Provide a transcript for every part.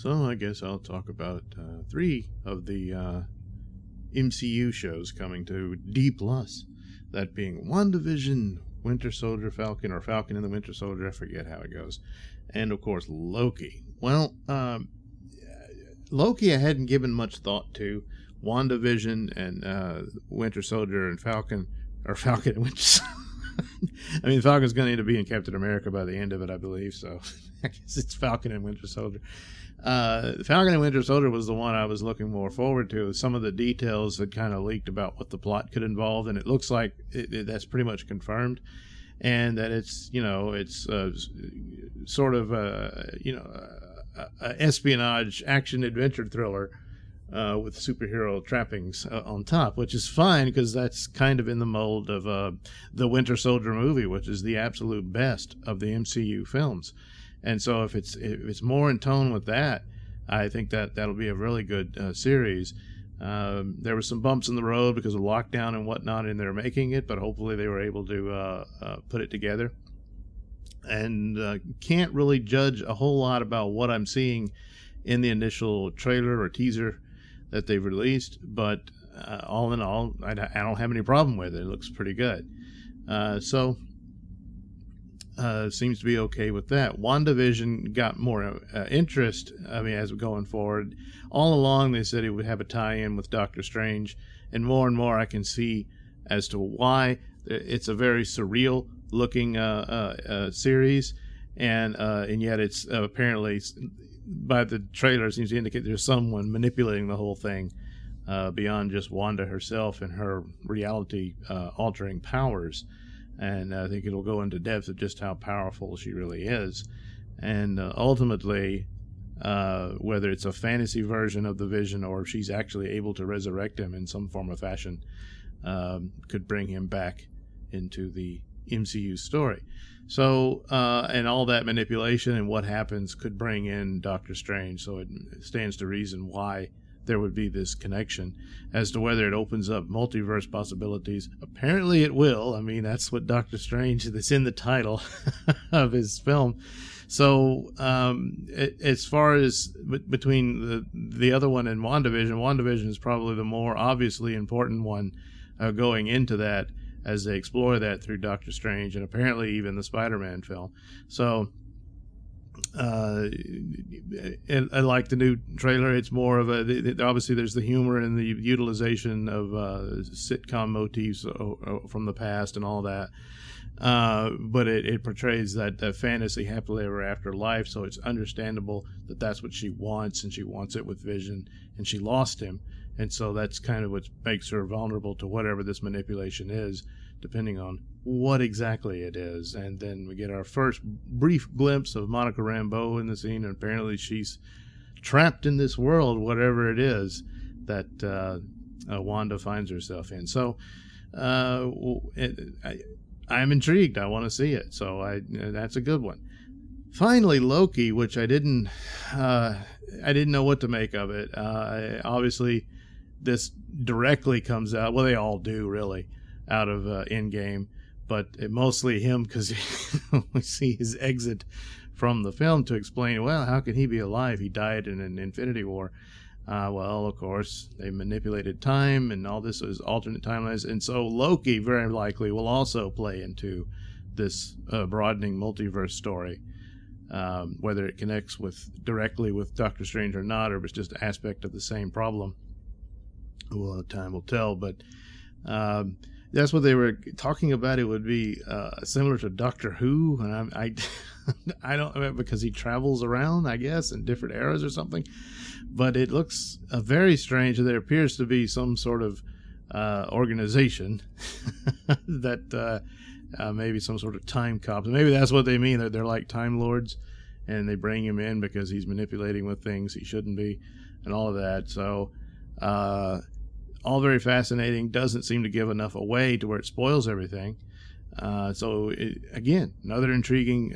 So I guess I'll talk about 3 of the MCU shows coming to D+. That being WandaVision, Winter Soldier, Falcon, or Falcon and the Winter Soldier, I forget how it goes. And of course, Loki. Well, Loki I hadn't given much thought to. WandaVision and Winter Soldier and Falcon, or Falcon and Winter Soldier. I mean, Falcon's going to end up being Captain America by the end of it, I believe, so I guess it's Falcon and Winter Soldier. Falcon and Winter Soldier was the one I was looking more forward to. Some of the details had kind of leaked about what the plot could involve, and it looks like that's pretty much confirmed, and that it's, it's sort of a espionage action-adventure thriller with superhero trappings on top, which is fine because that's kind of in the mold of the Winter Soldier movie, which is the absolute best of the MCU films. And so if it's more in tone with that, I think that'll be a really good series. There were some bumps in the road because of lockdown and whatnot in their making it, but hopefully they were able to put it together. And can't really judge a whole lot about what I'm seeing in the initial trailer or teaser that they've released, but all in all, I don't have any problem with it. It looks pretty good. Seems to be okay with that. WandaVision got more interest, as we're going forward. All along, they said it would have a tie-in with Doctor Strange, and more I can see as to why. It's a very surreal-looking series, and yet it's apparently, by the trailer, seems to indicate there's someone manipulating the whole thing beyond just Wanda herself and her reality-altering powers. And I think it'll go into depth of just how powerful she really is. And ultimately, whether it's a fantasy version of the Vision or if she's actually able to resurrect him in some form or fashion, could bring him back into the MCU story. So, and all that manipulation and what happens could bring in Doctor Strange. So it stands to reason why there would be this connection. As to whether it opens up multiverse possibilities, apparently it will. I mean, that's what Doctor Strange, that's in the title of his film. So as far as between the other one and WandaVision is probably the more obviously important one going into that, as they explore that through Doctor Strange and apparently even the Spider-Man film. So I like the new trailer. It's more of obviously there's the humor and the utilization of sitcom motifs from the past and all that, but it portrays that fantasy happily ever after life, so it's understandable that that's what she wants, and she wants it with Vision, and she lost him, and so that's kind of what makes her vulnerable to whatever this manipulation is, depending on what exactly it is. And then we get our first brief glimpse of Monica Rambeau in the scene, and apparently she's trapped in this world, whatever it is that Wanda finds herself in. So I'm intrigued. I want to see it. So that's a good one. Finally, Loki, which I didn't know what to make of it. Obviously, this directly comes out. Well, they all do really, out of Endgame, but mostly him, because we see his exit from the film to explain, well, how can he be alive? He died in an Infinity War. Well, of course, they manipulated time, and all this is alternate timelines, and so Loki very likely will also play into this broadening multiverse story. Whether it connects directly with Doctor Strange or not, or if it's just an aspect of the same problem, well, time will tell. But that's what they were talking about. It would be similar to Doctor Who, and I don't know, because he travels around, I guess, in different eras or something. But it looks very strange. There appears to be some sort of organization that maybe some sort of time cops. Maybe that's what they mean. They're like Time Lords, and they bring him in because he's manipulating with things he shouldn't be, and all of that. So all very fascinating. Doesn't seem to give enough away to where it spoils everything. Again, another intriguing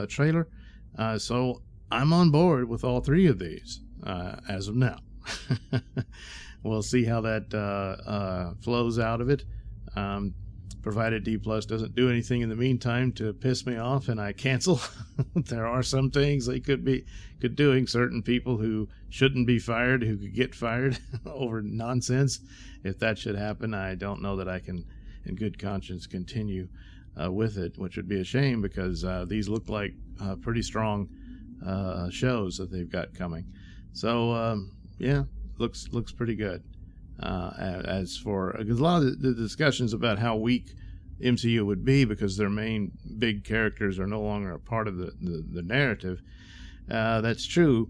trailer. So I'm on board with all 3 of these as of now. We'll see how that flows out of it. provided D Plus doesn't do anything in the meantime to piss me off and I cancel. There are some things they could doing. Certain people who shouldn't be fired, who could get fired over nonsense. If that should happen, I don't know that I can in good conscience continue with it, which would be a shame, because these look like pretty strong shows that they've got coming. So yeah, looks pretty good. As for, because a lot of the discussions about how weak MCU would be because their main big characters are no longer a part of the narrative, that's true,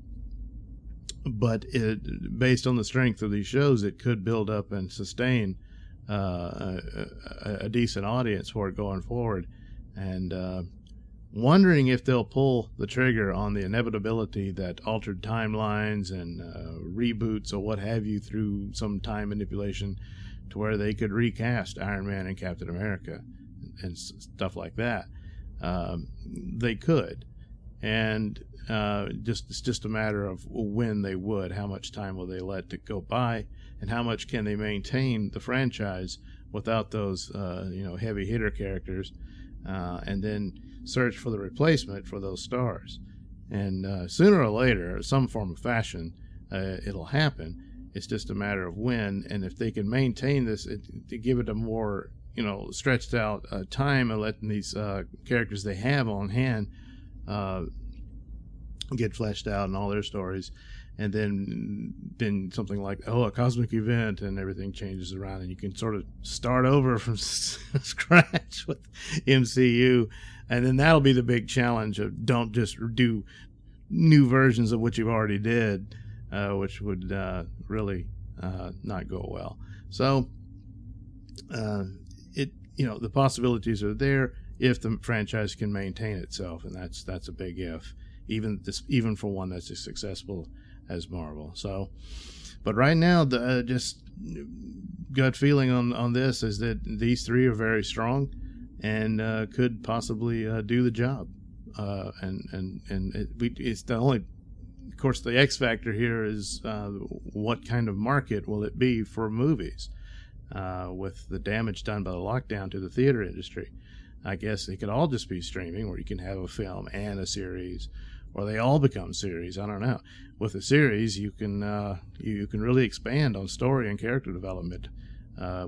but based on the strength of these shows, it could build up and sustain a decent audience for it going forward. And wondering if they'll pull the trigger on the inevitability that altered timelines and reboots or what have you through some time manipulation to where they could recast Iron Man and Captain America and stuff like that. They could. And it's just a matter of when they would. How much time will they let it go by, and how much can they maintain the franchise without those heavy hitter characters, and then search for the replacement for those stars. And sooner or later, some form of fashion, it'll happen. It's just a matter of when, and if they can maintain this, to give it a more stretched out time, and letting these characters they have on hand get fleshed out and all their stories, and then something like a cosmic event and everything changes around, and you can sort of start over from scratch with MCU, and then that'll be the big challenge of don't just do new versions of what you've already did, which would really not go well. So the possibilities are there if the franchise can maintain itself, and that's a big if, even for one that's as successful as Marvel. So, but right now, the just gut feeling on this is that these three are very strong and could possibly do the job. It's the only, of course, the X factor here is what kind of market will it be for movies with the damage done by the lockdown to the theater industry. I guess it could all just be streaming, where you can have a film and a series, or they all become series. I don't know. With a series, you can really expand on story and character development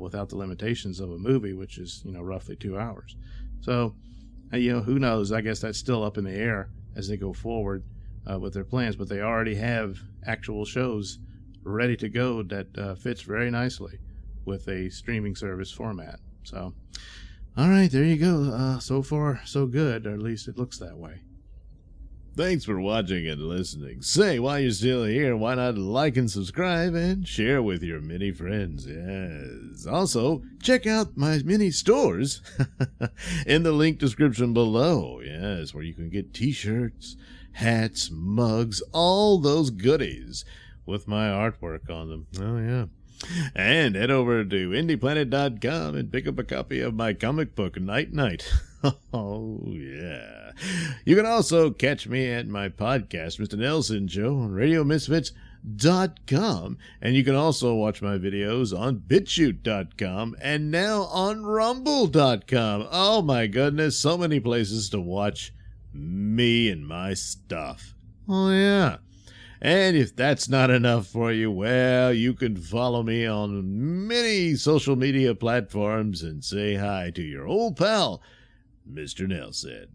without the limitations of a movie, which is roughly 2 hours. So who knows? I guess that's still up in the air as they go forward with their plans. But they already have actual shows ready to go that fits very nicely with a streaming service format. So, all right, there you go. So far, so good, or at least it looks that way. Thanks for watching and listening. Say, while you're still here, why not like and subscribe and share with your many friends? Yes. Also, check out my mini stores in the link description below. Yes, where you can get t-shirts, hats, mugs, all those goodies with my artwork on them. Oh, yeah. And head over to indieplanet.com and pick up a copy of my comic book, Night Night. Oh, yeah. You can also catch me at my podcast, Mr Nailsin Show, on RadioMisfits.com. And you can also watch my videos on BitChute.com and now on Rumble.com. Oh, my goodness. So many places to watch me and my stuff. Oh, yeah. And if that's not enough for you, well, you can follow me on many social media platforms and say hi to your old pal, Mr. Nailsin.